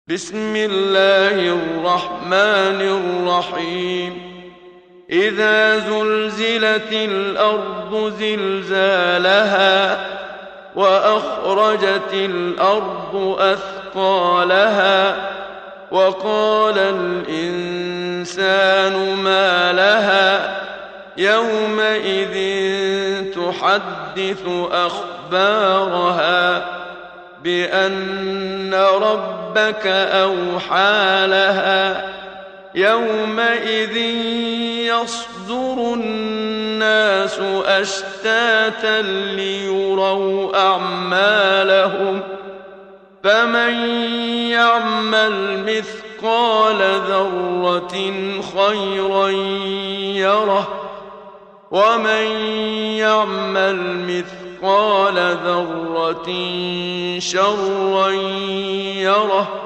بسم الله الرحمن الرحيم إذا زلزلت الأرض زلزالها وأخرجت الأرض أثقالها وقال الإنسان ما لها يومئذ تحدث أخبارها بأن ربك أوحى لها يومئذ يصدر الناس أشتاتا ليروا أعمالهم فمن يعمل مثقال ذرة خيرا يره ومن يعمل مثقال ذرة شرا يره